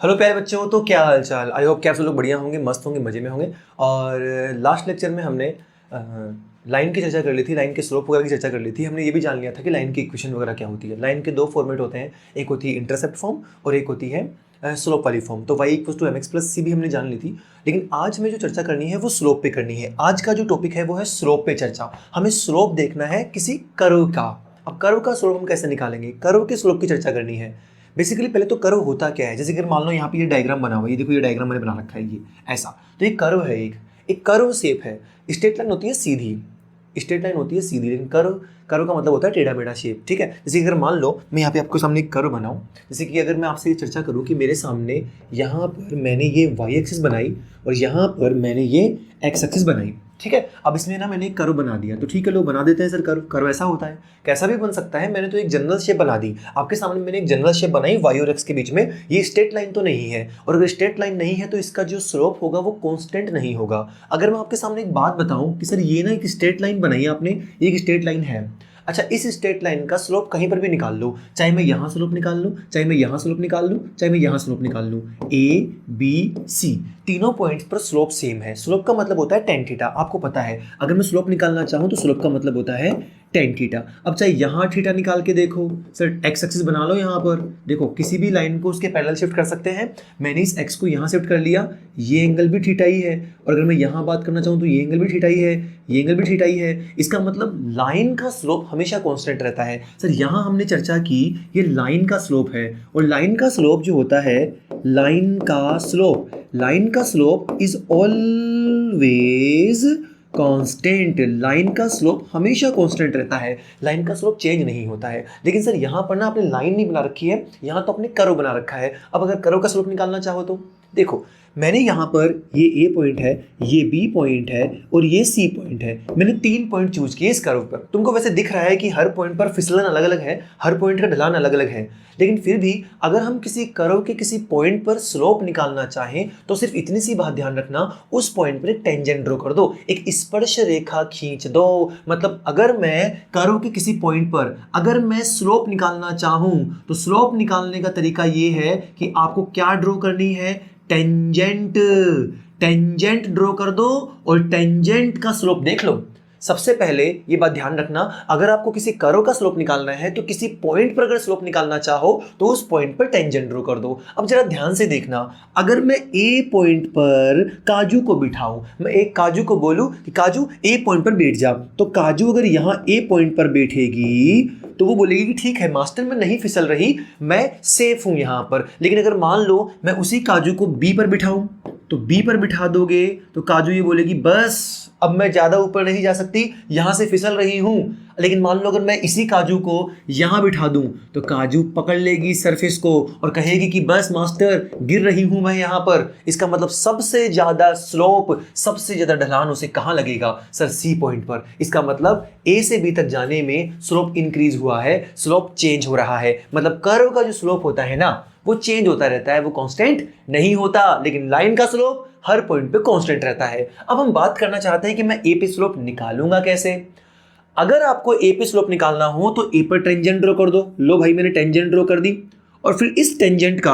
Hello प्यारे बच्चों, तो क्या हाल चाल। आई होप कि आप सब लोग बढ़िया होंगे, मस्त होंगे, मज़े में होंगे। और लास्ट लेक्चर में हमने लाइन की चर्चा कर ली थी, लाइन के स्लोप वगैरह की चर्चा कर ली थी। हमने ये भी जान लिया था कि लाइन की इक्वेशन वगैरह क्या होती है। लाइन के दो फॉर्मेट होते हैं, एक होती है इंटरसेप्ट फॉर्म और एक होती है स्लोप वाली फॉर्म। तो y = mx + c भी हमने जान ली थी। लेकिन आज हमें जो चर्चा करनी है वो स्लोप पे करनी है। आज का जो टॉपिक है वो है स्लोप पे चर्चा। हमें स्लोप देखना है किसी कर्व का। अब कर्व का स्लोप हम कैसे निकालेंगे, कर्व के स्लोप की चर्चा करनी है। बेसिकली पहले तो कर्व होता क्या है। जैसे कि मान लो यहाँ पे ये डायग्राम बना हुआ है, ये देखो, ये डायग्राम मैंने बना रखा है, ये ऐसा। तो ये कर्व है, एक कर्व शेप है। स्ट्रेट लाइन होती है सीधी, स्ट्रेट लाइन होती है सीधी, लेकिन कर्व का मतलब होता है टेढ़ा मेढ़ा शेप। ठीक है। जैसे कि अगर मान लो मैं यहाँ पे आपको सामने एक कर्व बनाऊँ, जैसे कि अगर मैं आपसे ये चर्चा करूँ कि मेरे सामने यहाँ पर मैंने ये वाई एक्सिस बनाई और यहाँ पर मैंने ये एक्स एक्सिस बनाई। ठीक है। अब इसमें ना मैंने एक कर्व बना दिया, तो ठीक है, लोग बना देते हैं सर कर्व ऐसा होता है, कैसा भी बन सकता है। मैंने तो एक जनरल शेप बना दी आपके सामने, मैंने एक जनरल शेप बनाई वाई और एक्स के बीच में। ये स्ट्रेट लाइन तो नहीं है, और अगर स्ट्रेट लाइन नहीं है तो इसका जो स्लोप होगा वो कांस्टेंट नहीं होगा। अगर मैं आपके सामने एक बात बताऊं कि सर ये ना एक स्ट्रेट लाइन बनाई आपने, एक स्ट्रेट लाइन है। अच्छा, इस स्ट्रेट लाइन का स्लोप कहीं पर भी निकाल लो, चाहे मैं यहाँ स्लोप निकाल लूँ, चाहे मैं यहाँ स्लोप निकाल लूँ, चाहे मैं यहाँ स्लोप निकाल लूँ। ए बी सी तीनों पॉइंट्स पर स्लोप सेम है। स्लोप का मतलब होता है tan थीटा, आपको पता है। अगर मैं स्लोप निकालना चाहूँ तो स्लोप का मतलब होता है tan थीटा। अब चाहे यहाँ थीटा निकाल के देखो, सर एक्स एक्सिस बना लो यहाँ पर, देखो किसी भी लाइन को उसके पैरेलल शिफ्ट कर सकते हैं। मैंने इस एक्स को यहाँ शिफ्ट कर लिया, ये एंगल भी थीटा ही है। और अगर मैं यहाँ बात करना चाहूँ तो ये एंगल भी थीटा ही है, ये एंगल भी थीटा ही है। इसका मतलब लाइन का स्लोप हमेशा कांस्टेंट रहता है। सर यहाँ हमने चर्चा की ये लाइन का स्लोप है, और लाइन का स्लोप जो होता है, लाइन का slope is always constant. Line का स्लोप हमेशा कांस्टेंट रहता है, लाइन का स्लोप चेंज नहीं होता है। लेकिन सर यहाँ पर ना आपने लाइन नहीं बना रखी है, यहाँ तो आपने कर्व बना रखा है। अब अगर कर्व का स्लोप निकालना चाहो तो देखो, मैंने यहाँ पर ये ए पॉइंट है, ये बी पॉइंट है और ये सी पॉइंट है। मैंने 3 पॉइंट चूज किए इस कर्व पर। तुमको वैसे दिख रहा है कि हर पॉइंट पर फिसलन अलग अलग है, हर पॉइंट का ढलान अलग अलग है, लेकिन फिर भी अगर हम किसी कर्व के किसी पॉइंट पर स्लोप निकालना चाहें तो सिर्फ इतनी सी बात ध्यान रखना, उस पॉइंट पर एक टेंजेंट ड्रॉ कर दो, एक स्पर्श रेखा खींच दो। मतलब अगर मैं कर्व के किसी पॉइंट पर अगर मैं स्लोप निकालना चाहूँ तो स्लोप निकालने का तरीका ये है कि आपको क्या ड्रॉ करनी है, टेंजेंट ड्रॉ कर दो और टेंजेंट का स्लोप देख लो। सबसे पहले ये बात ध्यान रखना, अगर आपको किसी कर्व का स्लोप निकालना है तो किसी पॉइंट पर अगर स्लोप निकालना चाहो तो उस पॉइंट पर टेंजेंट ड्रॉ कर दो। अब जरा ध्यान से देखना, अगर मैं ए पॉइंट पर काजू को बिठाऊं, मैं एक काजू को बोलूं कि काजू ए पॉइंट पर बैठ जा, तो काजू अगर यहाँ ए पॉइंट पर बैठेगी तो वो बोलेगी कि ठीक है मास्टर, मैं नहीं फिसल रही, मैं सेफ हूं यहाँ पर। लेकिन अगर मान लो मैं उसी काजू को बी पर बिठाऊं, तो बी पर बिठा दोगे तो काजू ये बोलेगी बस अब मैं ज़्यादा ऊपर नहीं जा सकती, यहाँ से फिसल रही हूँ। लेकिन मान लो अगर मैं इसी काजू को यहाँ बिठा दूँ तो काजू पकड़ लेगी सरफेस को और कहेगी कि बस मास्टर गिर रही हूँ मैं यहाँ पर। इसका मतलब सबसे ज़्यादा स्लोप, सबसे ज़्यादा ढलान उसे कहाँ लगेगा, सर सी पॉइंट पर। इसका मतलब ए से बी तक जाने में स्लोप इंक्रीज हुआ है, स्लोप चेंज हो रहा है। मतलब कर्व का जो स्लोप होता है ना वो चेंज होता रहता है, वो कांस्टेंट नहीं होता। लेकिन लाइन का स्लोप हर पॉइंट पे कांस्टेंट रहता है। अब हम बात करना चाहते हैं कि मैं ए पे स्लोप निकालूंगा कैसे। अगर आपको ए पे स्लोप निकालना हो तो ए पर टेंजेंट ड्रॉ कर दो। लो भाई, मैंने टेंजेंट ड्रॉ कर दी, और फिर इस टेंजेंट का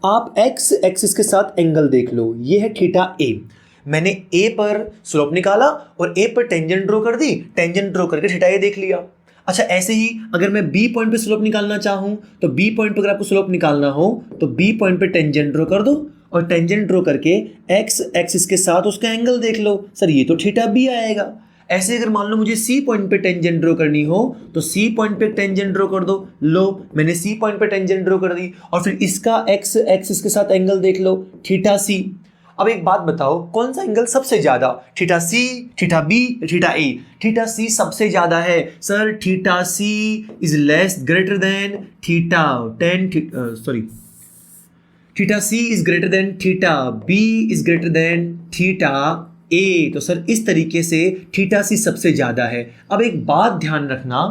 आप एक्स एक्सिस के साथ एंगल देख लो, ये है थीटा ए। मैंने ए पर स्लोप निकाला और ए पर टेंजेंट ड्रॉ कर दी, टेंजेंट ड्रॉ करके थीटा ए देख लिया। अच्छा, ऐसे ही अगर मैं बी पॉइंट पे स्लोप निकालना चाहूँ तो बी पॉइंट पर अगर आपको स्लोप निकालना हो तो बी पॉइंट पे टेंजेंट ड्रॉ कर दो, और टेंजेंट ड्रॉ करके एक्स एक्सिस के साथ उसका एंगल देख लो, सर ये तो थीटा बी आएगा। ऐसे अगर मान लो मुझे सी पॉइंट पे टेंजेंट ड्रॉ करनी हो तो सी पॉइंट पे टेंजेंट ड्रॉ कर दो। लो, मैंने सी पॉइंट पे टेंजेंट ड्रॉ कर दी, और फिर इसका एक्स एक्सिस के साथ एंगल देख लो, थीटा सी। अब एक बात बताओ, कौन सा एंगल सबसे ज्यादा, theta C, theta B, theta A? Theta C सबसे ज्यादा है sir. Theta C is less greater than theta theta C is greater than theta B is greater than theta A. तो सर इस तरीके से थीटा सी सबसे ज्यादा है। अब एक बात ध्यान रखना,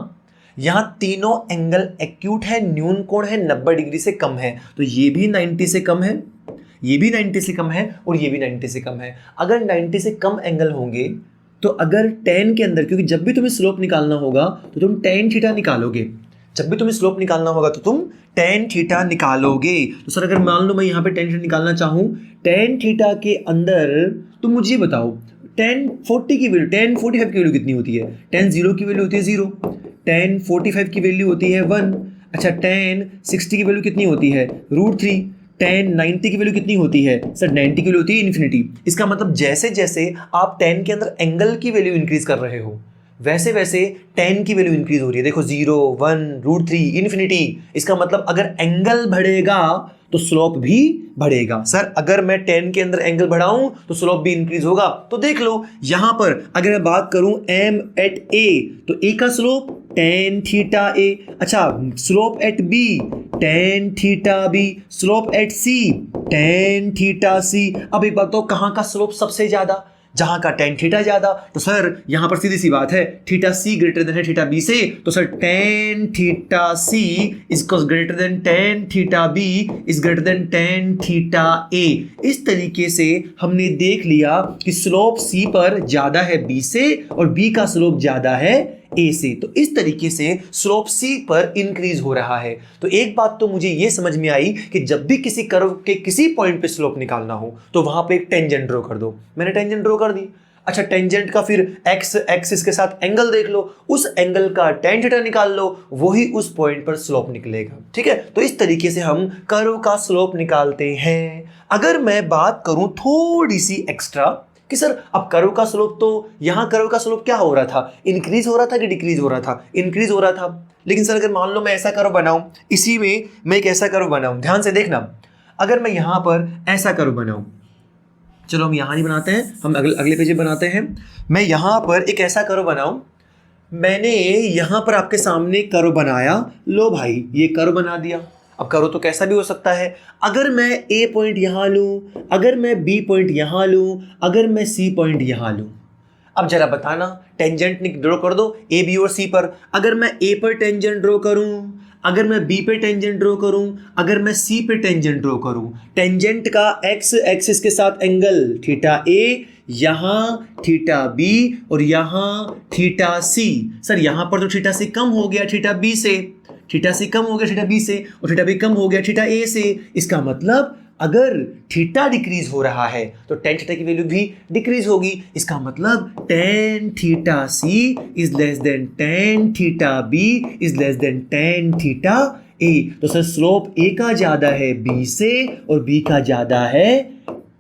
यहाँ तीनों एंगल एक्यूट है, न्यून कोण है 90 डिग्री से कम है, तो ये भी 90 से कम है, ये भी 90 से कम है और ये भी 90 से कम है। अगर 90 से कम एंगल होंगे तो अगर tan के अंदर, क्योंकि जब भी तुम्हें स्लोप निकालना होगा तो तुम tan थीटा निकालोगे, जब भी तुम्हें स्लोप निकालना होगा तो तुम tan थीटा निकालोगे। तो सर अगर मान लो मैं यहाँ पे tan थीटा निकालना चाहूँ, tan थीटा के अंदर तुम मुझे बताओ tan 40 की वैल्यू, tan 45 की वैल्यू कितनी होती है? tan 0 की वैल्यू होती है 0, tan 45 की वैल्यू होती है 1। अच्छा, tan 60 की वैल्यू कितनी होती है? √3। tan 90 की वैल्यू कितनी होती है? सर 90 की वैल्यू होती है इन्फिनिटी। इसका मतलब जैसे जैसे आप tan के अंदर एंगल की वैल्यू इंक्रीज कर रहे हो वैसे वैसे tan की वैल्यू इंक्रीज हो रही है। देखो 0, 1, √3, इन्फिनिटी। इसका मतलब अगर एंगल बढ़ेगा तो स्लोप भी बढ़ेगा। सर अगर मैं tan के अंदर एंगल बढ़ाऊं तो स्लोप भी इंक्रीज होगा। तो देख लो यहां पर अगर मैं बात करूं m एट a, तो a का स्लोप tan थीटा a। अच्छा, slope eight b tan theta b, slope eight c tan theta c। अब एक बात तो कहां का स्लोप सबसे ज्यादा? जहां का tan थीटा ज्यादा। तो सर यहां पर सीधी सी बात है, थीटा c ग्रेटर देन है थीटा b से, तो sir tan theta c is greater then tan theta b is greater then tan theta a। इस तरीके से हमने देख लिया कि स्लोप c पर ज्यादा है b से और b का स्लोप ज्यादा है a से। तो इस तरीके से स्लोप c पर इंक्रीज हो रहा है। तो एक बात तो मुझे यह समझ में आई कि जब भी किसी कर्व के किसी पॉइंट पे स्लोप निकालना हो तो वहां पे एक टेंजेंट ड्रॉ कर दो। मैंने टेंजेंट ड्रॉ कर दी। अच्छा, टेंजेंट का फिर एक्स एक्सिस के साथ एंगल देख लो, उस एंगल का tan थीटा निकाल लो, वही उस पॉइंट पर स्लोप निकलेगा। ठीक है, तो इस तरीके से हम कर्व का स्लोप निकालते हैं। अगर मैं बात करूं थोड़ी सी एक्स्ट्रा कि सर अब कर्व का स्लोप, तो यहां कर्व का स्लोप क्या हो रहा था? इंक्रीज हो रहा था कि डिक्रीज हो रहा था? इंक्रीज हो रहा था। लेकिन सर अगर मान लो मैं ऐसा कर्व बनाऊं, इसी में मैं एक ऐसा कर्व बनाऊं, ध्यान से देखना, अगर मैं यहां पर ऐसा कर्व बनाऊं, चलो हम यहां नहीं बनाते हैं, हम अगले पेज बनाते हैं। मैं यहां पर एक ऐसा कर्व बनाऊं, मैंने यहां पर आपके सामने कर्व बनाया, लो भाई ये कर्व बना दिया। अब कर्व तो कैसा भी हो सकता है। अगर मैं ए पॉइंट यहां लूं, अगर मैं बी पॉइंट यहां लूं, अगर मैं सी पॉइंट यहां लूं, अब जरा बताना, टेंजेंट ड्रॉ कर दो ए बी और सी पर। अगर मैं ए पर टेंजेंट ड्रॉ करूं, अगर मैं बी पे टेंजेंट ड्रॉ करूं, अगर मैं सी पे टेंजेंट ड्रॉ करूं, टेंजेंट का एक्स एक्सिस के साथ एंगल थीटा ए, यहां थीटा बी और यहां थीटा सी। सर यहां पर तो थीटा सी कम हो गया थीटा बी से, थीटा सी कम हो गया थीटा बी से, और थीटा बी कम हो गया थीटा ए से। इसका मतलब अगर थीटा डिक्रीज हो रहा है तो tan थीटा की वैल्यू भी डिक्रीज होगी। इसका मतलब tan theta C is less than tan theta B is less than tan theta A. तो सर स्लोप ए का ज्यादा है बी से और बी का ज्यादा है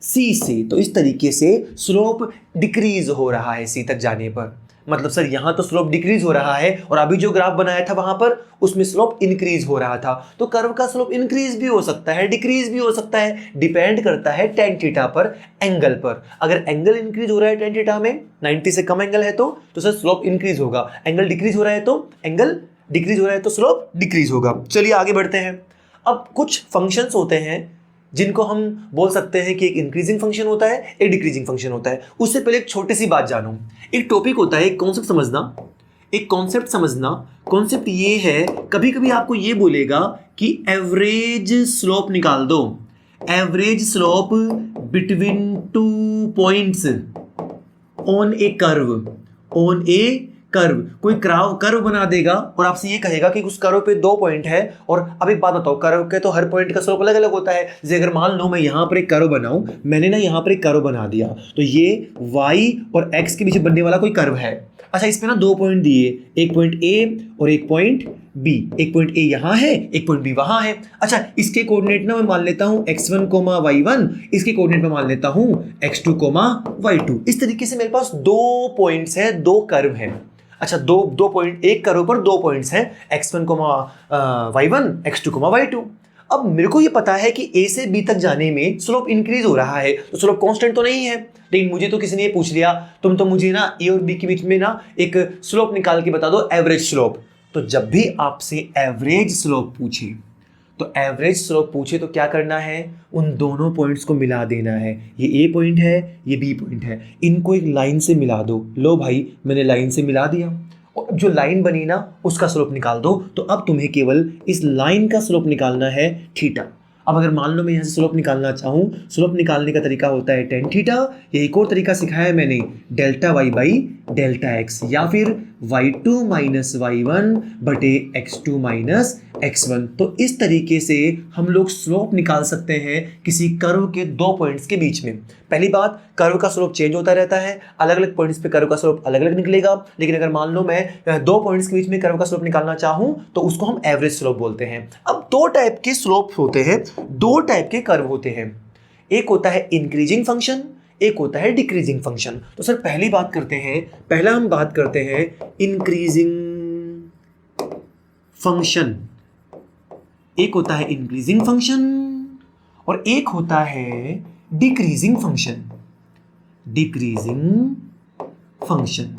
सी से। तो इस तरीके से स्लोप डिक्रीज हो रहा है सी तक जाने पर। मतलब सर यहां तो स्लोप डिक्रीज हो रहा है और अभी जो ग्राफ बनाया था वहां पर उसमें स्लोप इंक्रीज हो रहा था। तो कर्व का स्लोप इंक्रीज भी हो सकता है, डिक्रीज भी हो सकता है, डिपेंड करता है tan थीटा पर, एंगल पर। अगर एंगल इंक्रीज हो रहा है tan थीटा में, 90 से कम एंगल है तो सर स्लोप इंक्रीज होगा। एंगल डिक्रीज हो रहा है तो एंगल डिक्रीज हो रहा है तो स्लोप डिक्रीज होगा। चलिए आगे बढ़ते हैं। अब कुछ फंक्शंस होते हैं जिनको हम बोल सकते हैं कि एक इंक्रीजिंग फंक्शन होता है, एक डिक्रीजिंग फंक्शन होता है। उससे पहले एक छोटी सी बात जानो। एक टॉपिक होता है, एक कॉन्सेप्ट समझना, एक कॉन्सेप्ट समझना। कॉन्सेप्ट ये है, कभी कभी आपको ये बोलेगा कि एवरेज स्लोप निकाल दो, average slope between 2 points on A curve, on A curve. कोई कर्व बना देगा और आपसे ये कहेगा कि उस कर्व पे 2 पॉइंट है। और अब एक बात बताओ, कर्व के तो हर पॉइंट का स्लोप अलग अलग होता है। जैसे अगर मान लो मैं यहाँ पर एक कर्व बनाऊं, मैंने ना यहाँ पर एक कर्व बना दिया, तो ये y और x के बीच बनने वाला कोई कर्व है। अच्छा, इसमें ना 2 पॉइंट दिए, एक पॉइंट a और एक पॉइंट b। एक पॉइंट a यहाँ है, एक पॉइंट b वहां है। अच्छा, इसके कोऑर्डिनेट ना मैं मान लेता हूं x1, y1, इसके कोऑर्डिनेट में मान लेता हूं x2, y2। इस तरीके से मेरे पास 2 पॉइंट्स है, 2 कर्व है। अच्छा, दो पॉइंट, एक कर्व पर 2 पॉइंट्स हैं, x1, y1, x2, y2। अब मेरे को ये पता है कि a से b तक जाने में स्लोप इंक्रीज हो रहा है, तो स्लोप कांस्टेंट तो नहीं है। लेकिन मुझे तो किसी ने ये पूछ लिया, तुम तो मुझे ना a और b के बीच में ना एक स्लोप निकाल के बता दो, एवरेज स्लोप। तो जब भी आपसे एवरेज स्लोप पूछे, तो एवरेज स्लोप पूछे तो क्या करना है, उन दोनों पॉइंट्स को मिला देना है। ये ए पॉइंट है, ये बी पॉइंट है, इनको एक लाइन से मिला दो। लो भाई मैंने लाइन से मिला दिया, और जो लाइन बनी ना उसका स्लोप निकाल दो। तो अब तुम्हें केवल इस लाइन का स्लोप निकालना है थीटा। अब अगर मान लो मैं यहाँ से स्लोप निकालना चाहूँ, स्लोप निकालने का तरीका होता है टेन थीटा, या एक और तरीका सिखाया है मैंने delta y by delta x, या फिर y2 माइनस y1 बटे x2 माइनस x1। तो इस तरीके से हम लोग स्लोप निकाल सकते हैं किसी कर्व के दो पॉइंट्स के बीच में। पहली बात, कर्व का स्लोप चेंज होता रहता है, अलग अलग पॉइंट्स पे कर्व का स्लोप अलग अलग निकलेगा, लेकिन अगर मान लो मैं दो पॉइंट्स के बीच में कर्व का स्लोप निकालना चाहूँ तो उसको हम एवरेज स्लोप बोलते हैं। अब दो टाइप के स्लोप होते हैं, दो टाइप के कर्व होते हैं, एक होता है इंक्रीजिंग फंक्शन, एक होता है डिक्रीजिंग फंक्शन। तो सर पहली बात करते हैं, पहला हम बात करते हैं इंक्रीजिंग फंक्शन। एक होता है इंक्रीजिंग फंक्शन और एक होता है डिक्रीजिंग फंक्शन। डिक्रीजिंग फंक्शन,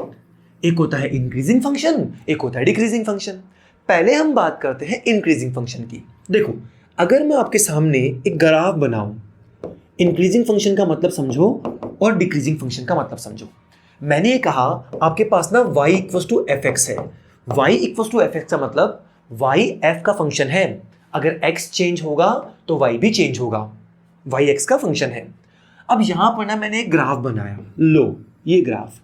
एक होता है इंक्रीजिंग फंक्शन, एक होता है डिक्रीजिंग फंक्शन। पहले हम बात करते हैं इंक्रीजिंग फंक्शन की। देखो, अगर मैं आपके सामने एक ग्राफ बनाऊं, इंक्रीजिंग फंक्शन का मतलब समझो और डिक्रीजिंग फंक्शन का मतलब समझो। मैंने ये कहा आपके पास ना y equals to f x है। y equals to f x का मतलब y f का फंक्शन है, अगर x चेंज होगा तो y भी चेंज होगा, y x का फंक्शन है। अब यहां पर ना मैंने एक ग्राफ बनाया, लो ये ग्राफ।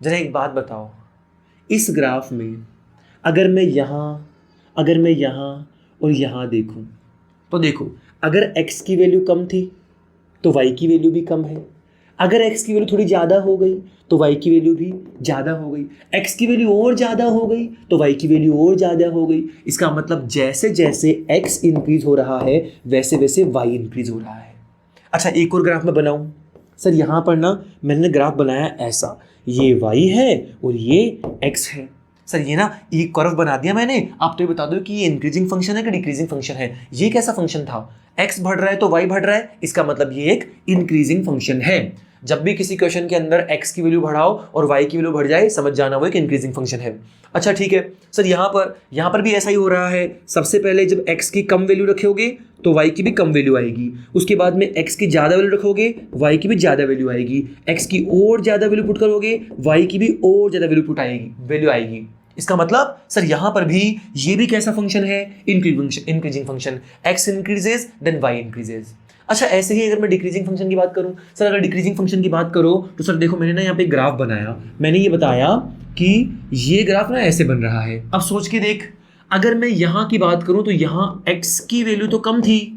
जरा एक बात बताओ, इस ग्राफ में अगर मैं यहां और यहां देखूं तो देखो, अगर x की वैल्यू कम थी तो y की वैल्यू भी कम है, अगर x की वैल्यू थोड़ी ज़्यादा हो गई तो y की वैल्यू भी ज़्यादा हो गई, x की वैल्यू और ज़्यादा हो गई तो y की वैल्यू और ज़्यादा हो गई। इसका मतलब जैसे जैसे x इंक्रीज हो रहा है वैसे वैसे y इंक्रीज हो रहा है। अच्छा, एक और ग्राफ मैं बनाऊँ। सर यहाँ पर ना मैंने ग्राफ बनाया ऐसा, ये y है और ये x है। सर ये ना एक कर्व बना दिया मैंने। आप तो ये बता दो कि ये इंक्रीजिंग फंक्शन है कि डिक्रीजिंग फंक्शन है। ये कैसा फंक्शन था, x बढ़ रहा है तो y बढ़ रहा है, इसका मतलब ये एक इंक्रीजिंग फंक्शन है। जब भी किसी क्वेश्चन के अंदर x की वैल्यू बढ़ाओ और y की वैल्यू बढ़ जाए, समझ जाना वो एक इंक्रीजिंग फंक्शन है। अच्छा ठीक है सर, यहाँ पर भी ऐसा ही हो रहा है। सबसे पहले जब x की कम वैल्यू रखोगे तो y की भी कम वैल्यू आएगी, उसके बाद में x की ज़्यादा वैल्यू रखोगे y की भी ज़्यादा वैल्यू आएगी, x की और ज़्यादा वैल्यू पुट करोगे y की भी और ज़्यादा वैल्यू आएगी। इसका मतलब सर यहाँ पर भी ये भी कैसा फंक्शन है, increasing function. x increases then y increases. अच्छा, ऐसे ही अगर मैं डिक्रीजिंग फंक्शन की बात करूं, सर अगर डिक्रीजिंग फंक्शन की बात करो तो सर देखो, मैंने ना यहाँ पे ग्राफ बनाया, मैंने ये बताया कि ये ग्राफ ना ऐसे बन रहा है। अब सोच के देख, अगर मैं यहाँ की बात करूं तो यहाँ x की वैल्यू तो कम थी,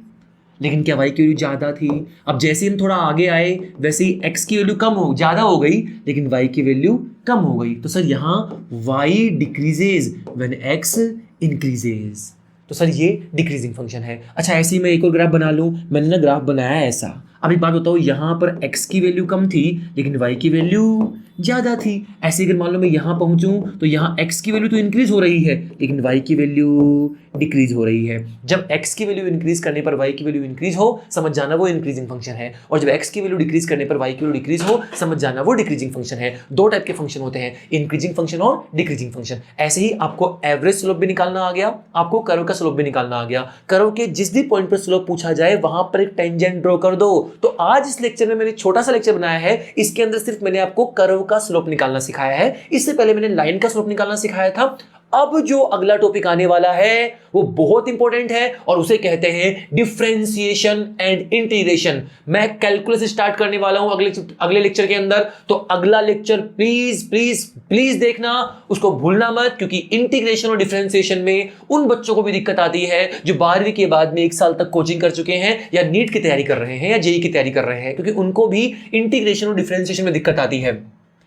लेकिन क्या y की वैल्यू ज़्यादा थी। अब जैसे हम थोड़ा आगे आए वैसे ही x की वैल्यू ज़्यादा हो गई, लेकिन y की वैल्यू कम हो गई। तो सर यहाँ y decreases when x increases. तो सर ये डिक्रीजिंग फंक्शन है। अच्छा, ऐसे ही मैं एक और ग्राफ बना लूँ। मैंने ना ग्राफ बनाया ऐसा। अब एक बात बताओ, यहाँ पर x की वैल्यू कम थी लेकिन y की वैल्यू ज़्यादा थी। ऐसे अगर मान लो मैं यहाँ पहुँचूँ तो यहाँ x की वैल्यू तो इंक्रीज हो रही है लेकिन y की वैल्यू डिक्रीज हो रही है। जब x की वैल्यू इंक्रीज करने पर y की वैल्यू इंक्रीज हो, समझ जाना वो इंक्रीजिंग फंक्शन है, और जब x की वैल्यू डिक्रीज करने पर y की वैल्यू डिक्रीज हो, समझ जाना वो डिक्रीजिंग फंक्शन है। दो टाइप के फंक्शन होते हैं, इंक्रीजिंग फंक्शन और डिक्रीजिंग फंक्शन। ऐसे ही आपको एवरेज स्लोप भी निकालना आ गया, आपको कर्व का स्लोप भी निकालना आ गया। कर्व के जिस भी पॉइंट पर स्लोप पूछा जाए वहां पर एक टेंजेंट ड्रॉ कर दो। तो आज इस लेक्चर में मैंने छोटा सा लेक्चर बनाया है, इसके अंदर सिर्फ मैंने आपको कर्व का स्लोप निकालना सिखाया है। इससे पहले मैंने लाइन का स्लोप निकालना सिखाया था। अब जो अगला टॉपिक आने वाला है वो बहुत इंपॉर्टेंट है और उसे कहते हैं डिफरेंशिएशन एंड इंटीग्रेशन। मैं कैलकुलस स्टार्ट करने वाला हूं अगले लेक्चर के अंदर, तो अगला लेक्चर प्लीज प्लीज प्लीज देखना, उसको भूलना मत, क्योंकि इंटीग्रेशन और डिफरेंशिएशन में उन बच्चों को भी दिक्कत आती है जो 12वीं के बाद में 1 साल तक कोचिंग कर चुके हैं या नीट की तैयारी कर रहे हैं या जेईई की तैयारी कर रहे हैं, क्योंकि उनको भी इंटीग्रेशन और डिफरेंशिएशन में दिक्कत आती है।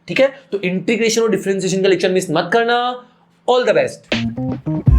ठीक है, तो इंटीग्रेशन और डिफरेंशिएशन का लेक्चर मिस मत करना। All the best.